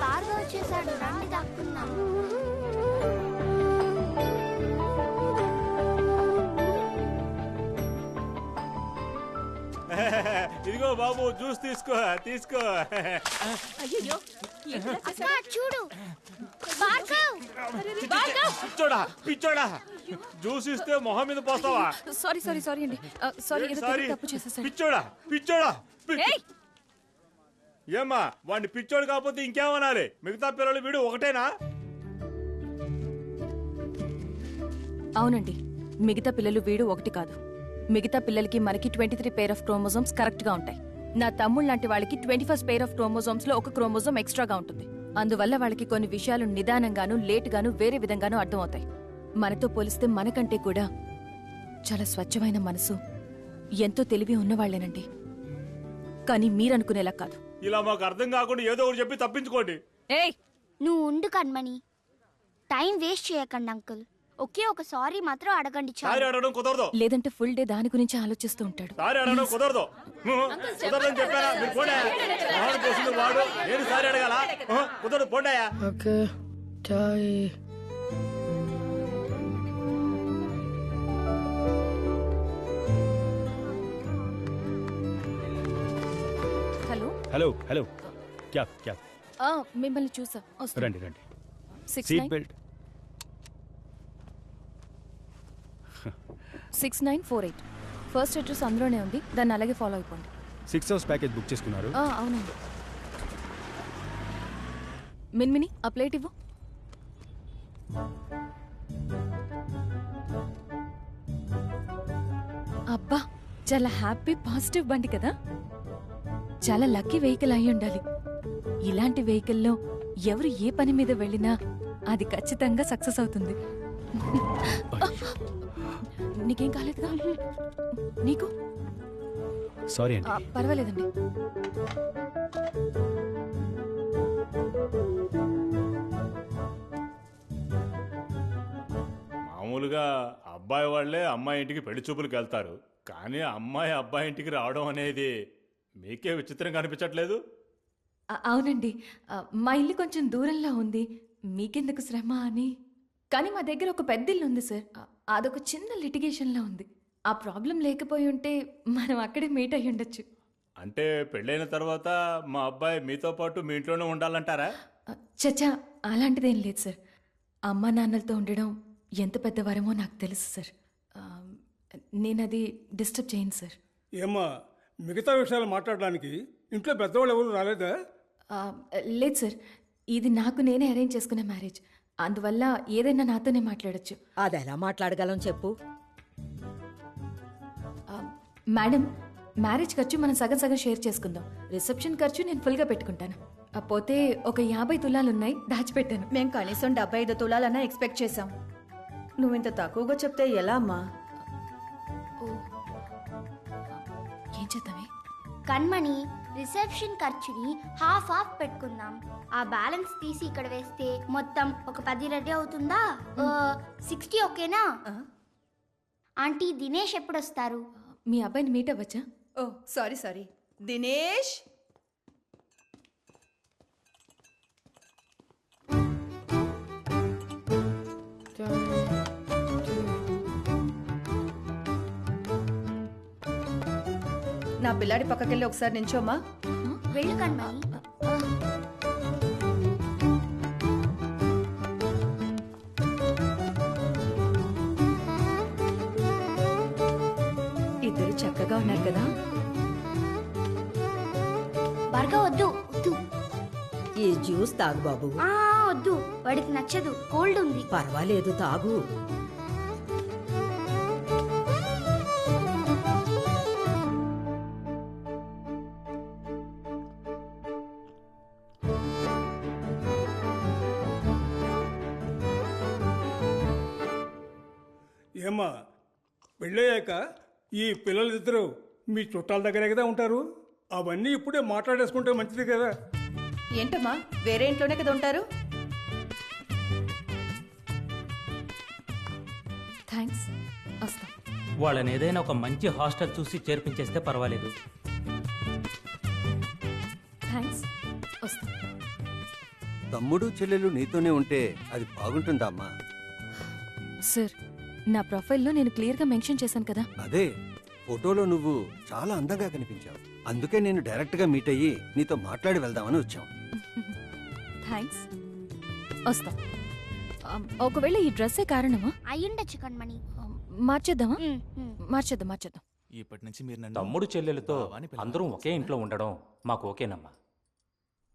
బాగా వచ్చేసాడు, రండి దాక్కుందాం. ఇదిగో బాబు, జ్యూస్ తీసుకో తీసుకో. చూడు పిచ్చోడా పిచ్చోడా, జ్యూస్ ఇస్తే మొహం మీద పోస్తావా? సారీ సారీ సారీ అండి, సారీ తప్పు చేసేసాను. పిచ్చోడా పిచ్చోడా. ఏమ్మా, వాడిని పిచ్చోడు కాకపోతే ఇంకేమనాలి? మిగతా పిల్లలు వీడు ఒకటేనా? అవునండి, మిగతా పిల్లలు వీడు ఒకటి కాదు. మిగతా పిల్లలకి మనకి 23 పేర్ ఆఫ్ క్రోమోజోమ్స్ కరెక్ట్ గా ఉంటాయి. నా తమ్ముడు లాంటి వాళ్ళకి 21st పేర్ ఆఫ్ క్రోమోజోమ్స్ లో ఒక క్రోమోజోమ్ ఎక్స్ట్రాగా ఉంటుంది. అందువల్ల వాళ్ళకి కొన్ని విషయాలు నిదానంగాను లేట్ గాను వేరే విధంగాను అర్థమవుతాయి. మనతో పోలిస్తే మనకంటే కూడా చాలా స్వచ్ఛమైన మనసు, ఎంతో తెలివి ఉన్నవాళ్లేనండి. కానీ మీరనుకునేలా కాదు. ఇలా మాకు అర్థం కాకుండా ఏదో ఒకటి చెప్పి తప్పించుకోండి. ఏయ్, నువ్వు ఉండు కన్మణి, టైం వేస్ట్ చేయకండి అంకుల్. ఒకే ఒక సారీ మాత్రం అడగండి సారీ అడగడం కుదరదు. లేదంటే ఫుల్ డే దాని గురించి ఆలోచిస్తూ ఉంటాడు. సారీ అడగడం కుదరదు. కుదరదని చెప్పారా? మీరు పోండి. మహాన్ కోసింది వాడు, నేను సారీ అడగాల? కుదరదు, పోండాయా. హలో హలో హలో, క్యా క్యా? మిమ్మల్ని చూసా. రండి రండి. 69 సీట్ బెల్ట్. 6948 ఫస్ట్ అడ్రస్ అందులోనే ఉంది, దాన్ని అలాగే ఫాలో అయిపోండి. 6 hours ప్యాకేజ్ బుక్ చేసుకున్నారు. అవునండి. మిన్మిని ఆ ప్లేట్ ఇవ్వు. అబ్బా, చాలా హ్యాపీ పాజిటివ్ బండి కదా. చాలా లక్కీ వెహికల్ అయి ఉండాలి. ఇలాంటి వెహికల్లో ఎవరు ఏ పని మీద వెళ్ళినా అది ఖచ్చితంగా సక్సెస్ అవుతుంది. నీకేం కాలేదుగా? నీకు? సారీ అండి. పర్వాలేదండి. మామూలుగా అబ్బాయి వాళ్లే అమ్మాయి ఇంటికి పెళ్లి చూపులకు వెళ్తారు, కానీ అమ్మాయి అబ్బాయి ఇంటికి రావడం అనేది మీకే విచిత్రంగా అనిపించట్లేదు? అవునండి, మా ఇల్లు కొంచెం దూరంలో ఉంది, మీకెందుకు శ్రమ అని. కానీ మా దగ్గర ఒక పెద్ద ఇల్లు ఉంది సార్, అదొక చిన్న లిటిగేషన్లో ఉంది. ఆ ప్రాబ్లం లేకపోయి ఉంటే మనం అక్కడే మీట్ అయ్యి ఉండొచ్చు. అంటే పెళ్ళైన తర్వాత మా అబ్బాయి మీతో పాటు మీ ఇంట్లోనే ఉండాలంటారా? చచ్చా, అలాంటిదేం లేదు సార్. అమ్మా నాన్నలతో ఉండడం ఎంత పెద్ద వరమో నాకు తెలుసు సార్. నేను అది డిస్టర్బ్ చేయను సార్. ఏమ్మా, మిగతా విషయాలు మాట్లాడడానికి ఇంట్లో పెద్దవాళ్ళు ఎవరు రాలేదా? లేదు సార్, ఇది నాకు నేనే అరేంజ్ చేసుకున్న మ్యారేజ్, అందువల్ల ఏదైనా నాతోనే మాట్లాడొచ్చు. అది ఎలా మాట్లాడగలం చెప్పు. మేడం, మ్యారేజ్ ఖర్చు మనం సగం సగం షేర్ చేసుకుందాం. రిసెప్షన్ ఖర్చు నేను ఫుల్గా పెట్టుకుంటాను. పోతే ఒక 50 తులాలున్నాయి, దాచిపెట్టాను. మేం కనీసం 75 తులాలన్నా ఎక్స్పెక్ట్ చేశాం. నువ్వింత తక్కువగా చెప్తే ఎలా అమ్మా? ఏం చేద్దామే? కన్మణి, రిసెప్షన్ ఖర్చుని హాఫ్ పెట్టుకుందాం. ఆ బ్యాలెన్స్ తీసి ఇక్కడ వేస్తే మొత్తం ఒక 10 రెడీ అవుతుందా? 60 ఓకేనా? ఆంటీ, దినేష్ ఎప్పుడు వస్తారు? మీ అబ్బాయిని మీట్ అవ్వచ్చా? ఓ సారీ, దినేష్. నా పిల్లాడి పక్కకెళ్ళి ఒకసారి నించోమ్మా. వెళ్ళు కన్మణి. ఇద్దరు చక్కగా ఉన్నారు కదా. బర్గా వద్దు. ఈ జ్యూస్ తాగు బాబు. వద్దు, వాడికి నచ్చదు, కోల్డ్ ఉంది. పర్వాలేదు, తాగు. ఏమ్మా, పెళ్ళయ్యాక ఈ పిల్లలిద్దరూ మీ చుట్టాల దగ్గరే కదా ఉంటారు, అవన్నీ ఇప్పుడే మాట్లాడేసుకుంటే మంచిది కదా. ఏంటమ్మా, వేరే ఇంట్లోనే కదా ఉంటారు? థ్యాంక్స్. వస్తా. వాళ్ళని ఏదైనా ఒక మంచి హాస్టల్ చూసి చేర్పించేస్తే పర్వాలేదు. థ్యాంక్స్. వస్తా. తమ్ముడు చెల్లెలు నీతోనే ఉంటే అది బాగుంటుందా అమ్మా? సార్, నా ప్రొఫైల్లో నేను క్లియర్గా మెన్షన్ చేశాను కదా. అదే ఫోటోలో నువ్వు చాలా అందంగా కనిపించావు. అందుకే నేను డైరెక్ట్గా మీట్ అయ్యి నీతో మాట్లాడి వెళ్దామని వచ్చాం. థ్యాంక్స్. వస్తా. ఒకవేళ ఈ డ్రెస్సే కారణమా? అయ్యుండొచ్చు కణ్మణి. మార్చేద్దామా? మార్చేద్దాం. ఇప్పటి నుంచి మీరు తమ్ముడు చెల్లెలతో అందరం ఒకే ఇంట్లో ఉండడం మాకు ఓకేనమ్మా.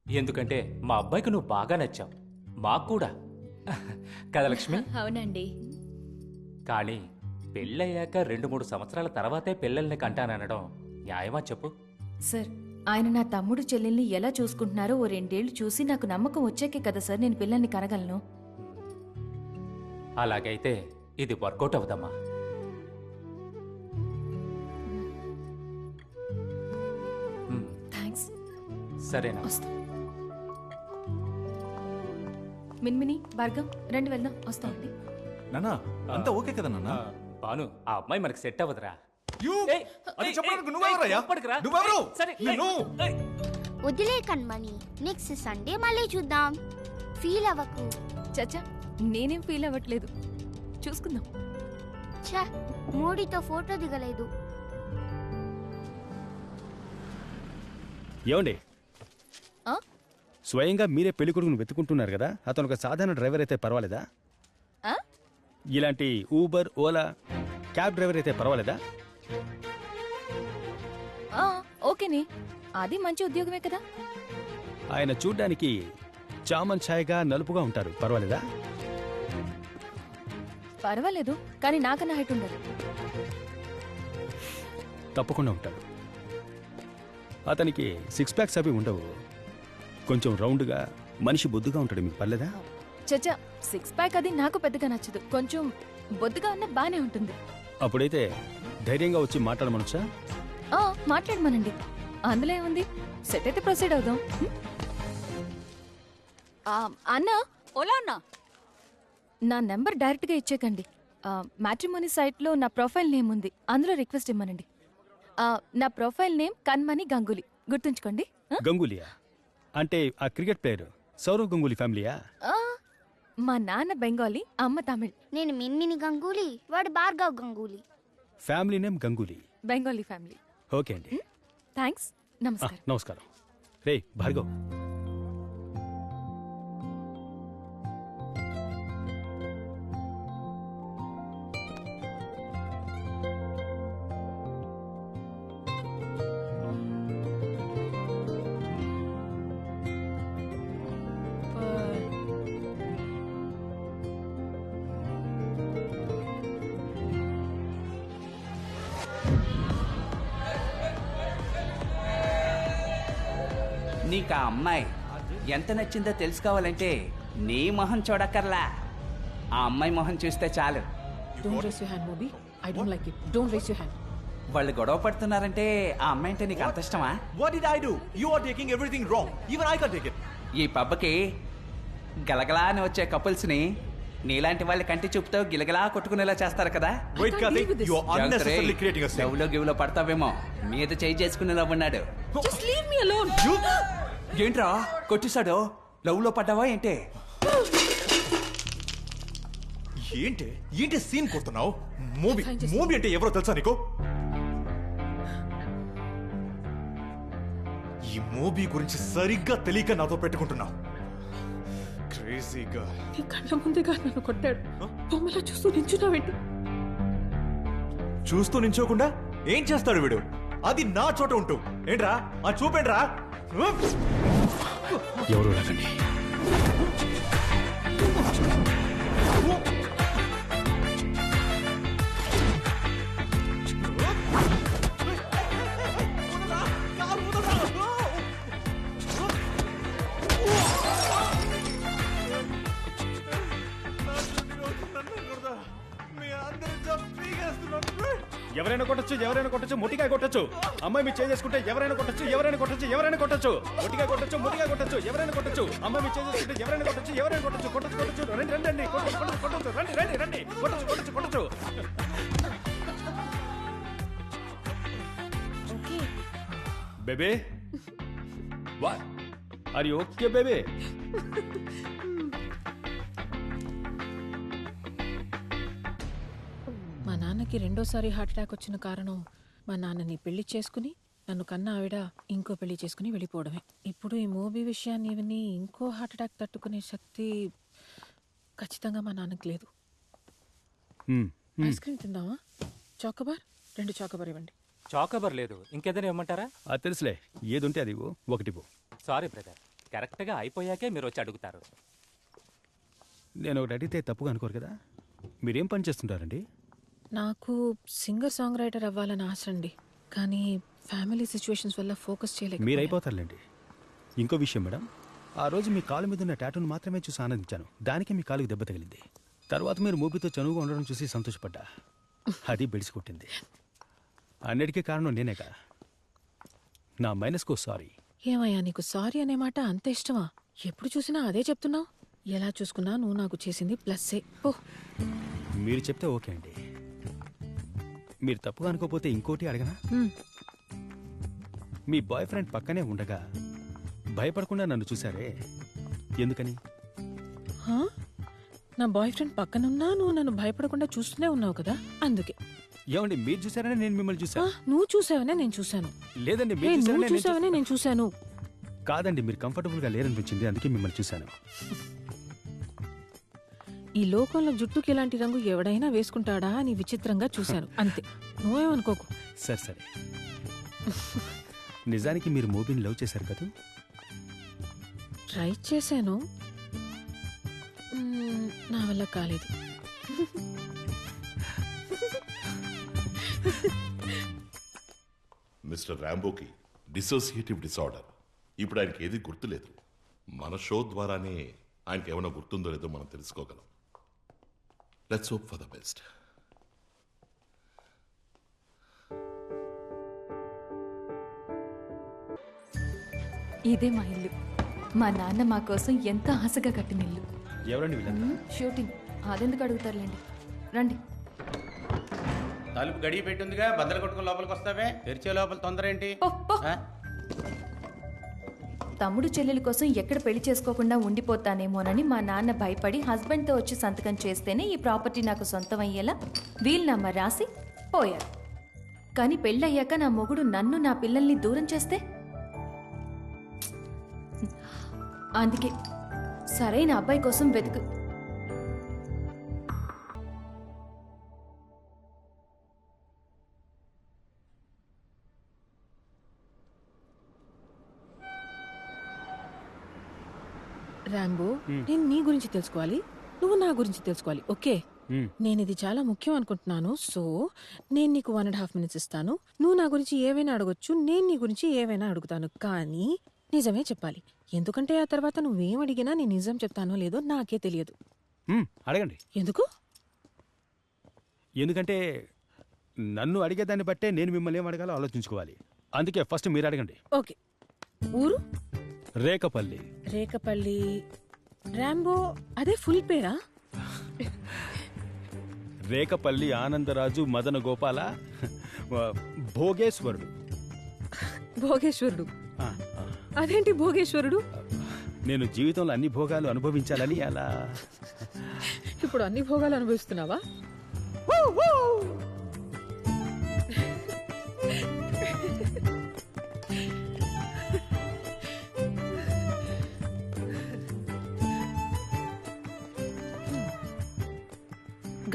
ఎందుకంటే మా అబ్బాయికి నువ్వు బాగా నచ్చావు, మాకు కూడా. కదా లక్ష్మి? అవునండి. కానీ పెళ్ళయ్యాక 2-3 సంవత్సరాల తర్వాతే పిల్లల్ని కంటాననడం న్యాయమా చెప్పు? సార్, ఆయన నా తమ్ముడు చెల్లెల్ని ఎలా చూసుకుంటున్నారో ఓ 2 ఏళ్లు చూసి నాకు నమ్మకం వచ్చాకే కదా సార్ నేను పిల్లల్ని కనగలను. అలాగైతే ఇది వర్కౌట్ అవుదమ్మా. థ్యాంక్స్. సరేనా? వస్తా. మిన్మిని, భార్గవ్, రండి వెళ్దాం. వస్తామండి. నానా అంతా ఓకే కదా నాన్న? బాను, ఆ అమ్మాయి మనకి సెట్ అవ్వదురా. వదిలే కణ్మణి, నెక్స్ట్ సండే మళ్ళీ చూద్దాం. ఫీల్ అవ్వకు. చచ్చా, నేనేం ఫీల్ అవ్వట్లేదు. చూసుకుందాం. ఛ, మోడీతో ఫోటో దిగలేదు. ఏమండి, ఆ? స్వయంగా మీరే పెళ్లి కొడుకును వెతుకుంటున్నారు కదా, అతను ఒక సాధారణ డ్రైవర్ అయితే పర్వాలేదా? ఆ? ఇలాంటి ఊబర్, ఓలా, క్యాబ్ డ్రైవర్ అయితే పర్వాలేదా? ఓకేనే, అది మంచి ఉద్యోగమే కదా. ఆయన చూడ్డానికి చామన్ ఛాయగా నలుపుగా ఉంటారు, పర్వాలేదా? పర్వాలేదు, కానీ నాకన్నా హైట్ ఉండదు. తప్పకుండా ఉంటాడు. అతనికి 6 ప్యాక్స్ అవి ఉండవు, కొంచెం రౌండ్గా మనిషి బొద్దుగా ఉంటాడు. మీకు పర్లేదా? చచ్చా, 6 ప్యాక్ అది నాకు పెద్దగా నచ్చదు. కొంచెం బొద్దుగా ఉన్న బానే ఉంటుంది. అప్పుడైతే ధైర్యంగా వచ్చి మాట్లాడమనొచ్చా? మాట్లాడమనండి, అందులో ఏముంది. సెట్ అయితే ప్రొసీడ్ అవుదాం. అన్న, ఓలా అన్న, నా నెంబర్ డైరెక్ట్గా ఇచ్చేకండి. మ్యాట్రిమోనీ సైట్లో నా ప్రొఫైల్ నేమ్ ఉంది, అందులో రిక్వెస్ట్ ఇమ్మనండి. నా ప్రొఫైల్ నేమ్ కణ్మణి గంగూలీ, గుర్తుంచుకోండి. గంగూలియా అంటే ఆ క్రికెట్ ప్లేయర్ సౌరవ్ గంగూలీ ఫ్యామిలీయా? మా నాన్న బెంగాలీ, అమ్మ తమిళ్. నేను మిన్మిని గంగూలీ, వాడు Bhargav Ganguly. Family name Ganguly. Bengali family. Okay అండి. థ్యాంక్స్. నమస్కారం. నమస్కారం. రే భార్గవ్, నీకు ఆ అమ్మాయి ఎంత నచ్చిందో తెలుసుకోవాలంటే నీ మొహం చూడక్కర్లా, ఆ అమ్మాయి మొహం చూస్తే చాలు. వాళ్ళు గొడవ పడుతున్నారంటే ఆ అమ్మాయి అంటే నీకు అంత ఇష్టమా? ఈ పబ్బకి గలగలా అని వచ్చే కపుల్స్ ని నీలాంటి వాళ్ళ కంటి చూపుతో గిలగలా కొట్టుకునేలా చేస్తారు కదా. లవ్లో గివ్లో పడతావేమో, మీద చేయి చేసుకునేలా ఉన్నాడు. ఏంట్రా కొట్టేశాడు? లవ్ లో పడ్డావా ఏంటి? ఏంటి ఏంటి సీన్ కొడుతున్నావు? మూవీ అంటే ఎవరో తెలుసా నీకు? ఈ మూవీ గురించి సరిగ్గా తెలియక నాతో పెట్టుకుంటున్నావు. క్రేజీగా నీ కళ్ళ ముందుగా నన్ను కొట్టాడు, బొమ్మలా చూస్తూ నించున్నావేంటి? చూస్తూ నించోకుండా ఏం చేస్తాడు వీడు? అది నా చోట ఉంటూ ఏంట్రా ఆ చూపేంట్రా? ఎవరు రాకండి. ఎవరైనా కొట్టచ్చు, ఎవరైనా కొట్టచ్చు, మొటికాయ కొట్టచ్చు. అమ్మాయి మీరు చేసుకుంటే ఎవరైనా కొట్టచ్చు, ఎవరైనా కొట్టచ్చు, ఎవరైనా కొట్టచ్చు. మొటికాయ కొట్టచ్చు, మొటికాయ కొట్టచ్చు, ఎవరైనా కొట్టచ్చు. అమ్మాయి మీరు చేసుకుంటే ఎవరైనా కొట్టచ్చు, ఎవరైనా కొట్టచ్చు. కొట్టచ్చు, కొట్టచ్చు. రండి, రండి, రండి. కొట్టచ్చు, కొట్టచ్చు, కొట్టచ్చు. రండి, రండి, రండి. కొట్టచ్చు, కొట్టచ్చు, కొట్టచ్చు. Baby, what are you okay baby? మా నాన్నకి రెండోసారి హార్ట్ అటాక్ వచ్చిన కారణం మా నాన్నని పెళ్లి చేసుకుని నన్ను కన్న ఆవిడ ఇంకో పెళ్లి చేసుకుని వెళ్ళిపోవడమే. ఇప్పుడు ఈ మూవీ విషయాన్ని విని ఇంకో హార్ట్ అటాక్ తట్టుకునే శక్తి ఖచ్చితంగా మా నాన్నకి లేదు. ఐస్ క్రీమ్ తిందామా? చాకోబార్ 2 చాకోబార్ ఇవ్వండి. చాకోబార్ లేదు, ఇంకేదైనా ఇవ్వమంటారా? తెలుసులే, ఏదుంటే అది ఒకటి పో. సారీ బ్రదర్, కరెక్ట్గా అయిపోయాకే మీరు వచ్చి అడుగుతారు. నేను ఒకటి అడిగితే తప్పుగా అనుకోరు కదా. మీరేం పని చేస్తుంటారండి? నాకు సింగర్ సాంగ్ రైటర్ అవ్వాలని ఆశ అండి, కానీ ఫ్యామిలీ సిచ్యువేషన్స్ వల్ల ఫోకస్ చేయలేక. మీరు అయిపోతారులేండి. ఇంకో విషయం మేడం, ఆ రోజు మీ కాలు మీద ఉన్న టాటూను మాత్రమే చూసి ఆనందించాను. దానికి మీ కాలుకి దెబ్బ తగిలింది. తర్వాత మీరు మూవీతో చనువుగా ఉండడం చూసి సంతోషపడ్డా. అది బెడిసి కొట్టింది. అన్నిటికీ కారణం నేనేగా. నా మైనస్కో సారీ. ఏమయ్యా, నీకు సారీ అనే మాట అంత ఇష్టమా? ఎప్పుడు చూసినా అదే చెప్తున్నావు. ఎలా చూసుకున్నా నువ్వు నాకు చేసింది ప్లస్సే. ఓ, మీరు చెప్తే ఓకే అండి. మీరు తప్పుగా అనుకోపోతే ఇంకోటి అడగనా? మీ బాయ్ ఫ్రెండ్ పక్కనే ఉండగా భయపడకుండా నన్ను చూసారే, ఎందుకని? నా బాయ్ ఫ్రెండ్ పక్కనున్నా నువ్వు నన్ను భయపడకుండా చూస్తూనే ఉన్నావు కదా, అందుకే. ఏమండి, మీరు చూసారనే నేను మిమ్మల్ని చూసాను. నువ్వు చూసావనే నేను చూశాను. లేదండి, నువ్వు చూసావనే నేను చూశాను. కాదండి, మీరు కంఫర్టబుల్ గా లేరనిపించింది, అందుకే మిమ్మల్ని చూశాను. ఈ లోకంలో జుట్టుకి ఇలాంటి రంగు ఎవడైనా వేసుకుంటాడా అని విచిత్రంగా చూశాను, అంతే. నువ్వేమనుకోకు. సరే సరే. నిజానికి మీరు మూవీని లవ్ చేశారు కదా? ట్రై చేశాను, నా వల్ల కాలేదు. మిస్టర్ రాంబోకి డిసోసియేటివ్ డిసార్డర్. ఇప్పుడు ఆయనకి ఏది గుర్తులేదు. మన షో ద్వారానే ఆయనకి ఏమైనా గుర్తుందో లేదో మనం తెలుసుకోగలం. Let's hope for the best. ఇదే మా ఇల్లు. మా నాన్న మా కోసం ఎంత ఆశగా కట్టిన ఇల్లు. ఎవరండి వీళ్ళంతా? షూటింగ్. అదెందుకు అడుగుతారులేండి, రండి. తలుపు గడియ పెట్టుందిగా, బద్దలు కొట్టుకుని లోపలికి వస్తావే. తెరిచే లోపల తొందర ఏంటి? తమ్ముడు చెల్లెల కోసం ఎక్కడ పెళ్లి చేసుకోకుండా ఉండిపోతానేమోనని మా నాన్న భయపడి హస్బెండ్తో వచ్చి సంతకం చేస్తేనే ఈ ప్రాపర్టీ నాకు సొంతం అయ్యేలా వీలునామా రాసి పోయారు. కానీ పెళ్ళయ్యాక నా మొగుడు నన్ను నా పిల్లల్ని దూరం చేస్తే, అందుకే సరైన అబ్బాయి కోసం వెతుకు. రాంబో, నేను నీ గురించి తెలుసుకోవాలి, నువ్వు నా గురించి తెలుసుకోవాలి. ఓకే, నేను ఇది చాలా ముఖ్యం అనుకుంటున్నాను. సో నేను నీకు 1.5 minutes ఇస్తాను. నువ్వు నా గురించి ఏవైనా అడగొచ్చు, నేను నీ గురించి ఏవైనా అడుగుతాను. కానీ నిజమే చెప్పాలి, ఎందుకంటే ఆ తర్వాత నువ్వేం అడిగినా నేను నిజం చెప్తానో లేదో నాకే తెలియదు. అడగండి. ఎందుకు? ఎందుకంటే నన్ను అడిగేదాన్ని బట్టే నేను మిమ్మల్ని ఏం అడగాలో ఆలోచించుకోవాలి. అందుకే ఫస్ట్ మీరు అడగండి. ఓకే. ఊరు? రేకపల్లి. రేకపల్లి. రాంబో అదే ఫుల్ పేరా? రేకపల్లి ఆనందరాజు మదన గోపాల భోగేశ్వరుడు. భోగేశ్వరుడు? అదేంటి భోగేశ్వరుడు? నేను జీవితంలో అన్ని భోగాలు అనుభవించాలని అలా. ఇప్పుడు అన్ని భోగాలు అనుభవిస్తున్నావా?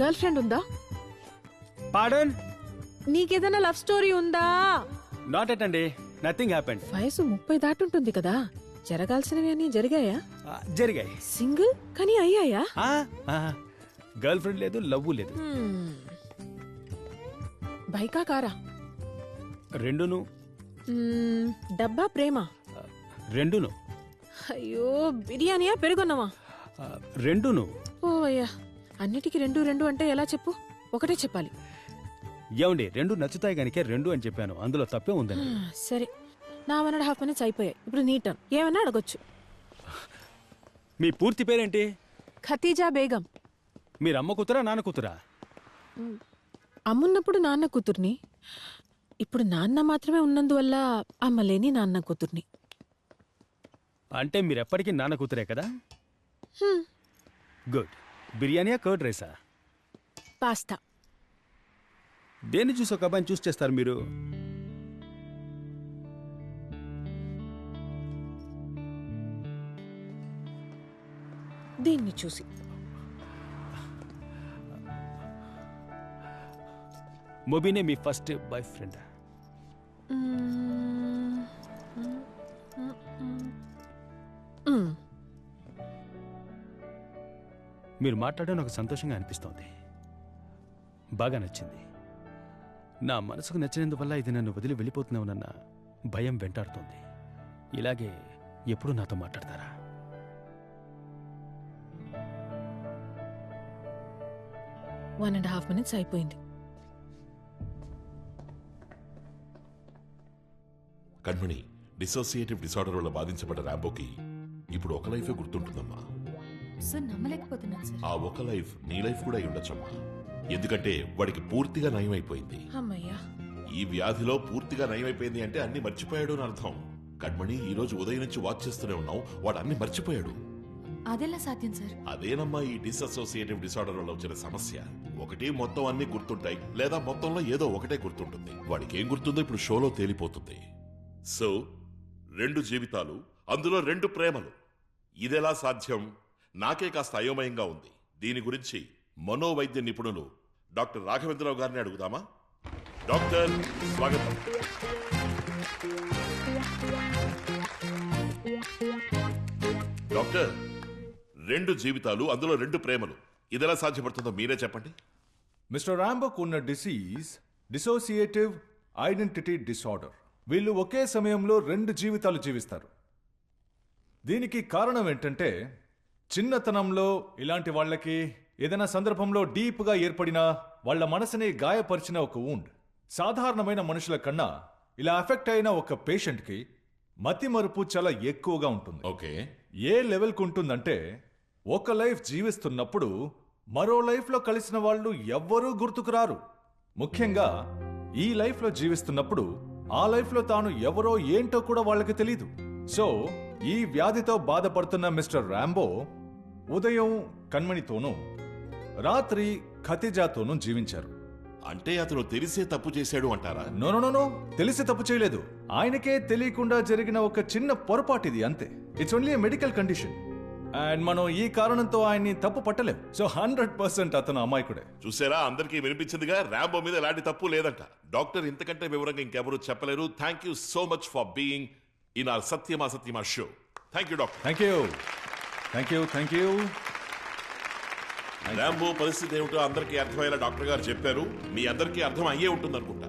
గర్ల్ ఫ్రెండ్ ఉందా? పాడన్. నీకేదైనా లవ్ స్టోరీ ఉందా? నాట్ ఎట్ అండి, నథింగ్ హ్యాపెండ్. వయసు 30 దాటుంటుంది కదా, జరగాల్సినవి అన్నీ జరిగాయా? జరిగాయి. సింగిల్ కానీ అయ్యాయా? గర్ల్ ఫ్రెండ్ లేదు, లవ్ లేదు. బైకా కారా? రెండును. డబ్బా ప్రేమ? రెండును. అయ్యో, బిర్యానీయా పెరుగున్నావా? రెండును. ఓ అయ్యా, అన్నిటికీ 2 2 అంటే ఎలా చెప్పు? ఒకటే చెప్పాలి. ఏమండి 2 నచ్చుతాయి గనికే 2 అని చెప్పాను, అందులో తప్పే ఉందండి. సరే, నా 1.5 minutes అయిపోయాయి. ఇప్పుడు నీ టర్న్. ఏమైనా అడగొచ్చు. మీ పూర్తి పేరేంటి? ఖతీజా బేగం. మీరు అమ్మ కూతురా నాన్న కూతురా? అమ్మున్నప్పుడు నాన్న కూతుర్ని, ఇప్పుడు నాన్న మాత్రమే ఉన్నందువల్ల అమ్మ లేని నాన్న కూతుర్ని. అంటే మీరెప్పటికీ నాన్న కూతురే కదా? గుడ్. బిర్యానీయా కర్డ్ రైసా? పాస్తా. దేన్ని చూసి ఒక అబ్బాయిని చూస్ చేస్తారు మీరు? దీన్ని చూసి. మొబీనే మీ ఫస్ట్ బాయ్ ఫ్రెండ్? మీరు మాట్లాడడం నాకు సంతోషంగా అనిపిస్తోంది, బాగా నచ్చింది. నా మనసుకు నచ్చినందువల్ల ఇది నన్ను వదిలి వెళ్ళిపోతున్నావునన్న భయం వెంటాడుతోంది. ఇలాగే ఎప్పుడు నాతో మాట్లాడతారా? వన్ అండ్ హాఫ్ మినిట్స్ అయిపోయింది. కణ్మణి, డిసోసియేటివ్ డిసార్డర్ వల్ల బాధించబడ్డ ర్యాంబోకి ఇప్పుడు ఒక లైఫే గుర్తుంటుందమ్మా. సార్ నమ్మలేకపోతున్నాను సార్. ఆ ఒక లైఫ్ నీ లైఫ్ కూడా అయి ఉండొచ్చమ్మా. ఎందుకంటే వాడికి పూర్తిగా నయమైపోయింది. అమ్మయ్యా. ఈ వ్యాధిలో పూర్తిగా నయమైపోయింది అంటే అన్ని మర్చిపోయాడు అని అర్థం. కణ్మణి, ఈ రోజు ఉదయం నుంచి వాచ్ చేస్తూనే ఉన్నావు, వాడు అన్ని మర్చిపోయాడు. అదెలా సాధ్యం సార్? అదేనమ్మా ఈ డిసోసియేటివ్ డిసార్డర్ వల్ల వచ్చిన సమస్య. ఒకటి మొత్తం అన్ని గుర్తుంటాయి, లేదా మొత్తంలో ఏదో ఒకటే గుర్తుంటుంది. వాడికి ఏం గుర్తుందో ఇప్పుడు షోలో తేలిపోతుంది. సో 2 జీవితాలు, అందులో 2 ప్రేమలు. ఇదెలా సాధ్యం? నాకే కాస్త అయోమయంగా ఉంది. దీని గురించి మనోవైద్య నిపుణులు డాక్టర్ రాఘవేంద్రరావు గారిని అడుగుదామా? డాక్టర్, స్వాగతం. డాక్టర్, 2 జీవితాలు, అందులో 2 ప్రేమలు. ఇదెలా సాధ్యపడుతుందో మీరే చెప్పండి. మిస్టర్ రాంబోకు ఉన్న డిసీజ్ డిసోసియేటివ్ ఐడెంటిటీ డిసార్డర్. వీళ్ళు ఒకే సమయంలో 2 జీవితాలు జీవిస్తారు. దీనికి కారణం ఏంటంటే, చిన్నతనంలో ఇలాంటి వాళ్ళకి ఏదైనా సందర్భంలో డీప్గా ఏర్పడిన వాళ్ళ మనసుని గాయపరిచిన ఒక వూండ్. సాధారణమైన మనుషుల కన్నా ఇలా ఎఫెక్ట్ అయిన ఒక పేషెంట్కి మతి మరుపు చాలా ఎక్కువగా ఉంటుంది. ఓకే. ఏ లెవెల్కి ఉంటుందంటే, ఒక లైఫ్ జీవిస్తున్నప్పుడు మరో లైఫ్లో కలిసిన వాళ్ళు ఎవ్వరూ గుర్తుకు రారు. ముఖ్యంగా ఈ లైఫ్లో జీవిస్తున్నప్పుడు ఆ లైఫ్లో తాను ఎవరో ఏంటో కూడా వాళ్ళకి తెలీదు. సో ఈ వ్యాధితో బాధపడుతున్న మిస్టర్ రాంబో ఉదయం కణ్మణితోనూ రాత్రి ఖతిజాతోనూ జీవించారు. అంటే అతను తెలిసే తప్పు చేశాడు అంటారా? నో, తెలిసి తప్పు చేయలేదు. ఆయనకే తెలియకుండా జరిగిన ఒక చిన్న పొరపాటిది, అంతే. It's only medical condition. And మనం ఈ కారణంతో ఆయన్ని తప్పు పట్టలేం. సో 100% అతను అమాయకుడే. చూసారా, అందరికీ వినిపించిందిగా. ర్యాంబో మీద ఎలాంటి తప్పు లేదంట. డాక్టర్ ఇంతకంటే వివరంగా ఇంకెవరూ చెప్పలేరు. Thank you so much for being in our సత్యమా సత్యమా show. Thank you doctor. Thank you. Rambo పరిస్థితి ఏమిటో అందరికీ అర్థమయ్యేలా డాక్టర్ గారు చెప్పారు. మీ అందరికీ అర్థం అయ్యే ఉంటుంది అనుకుంటా.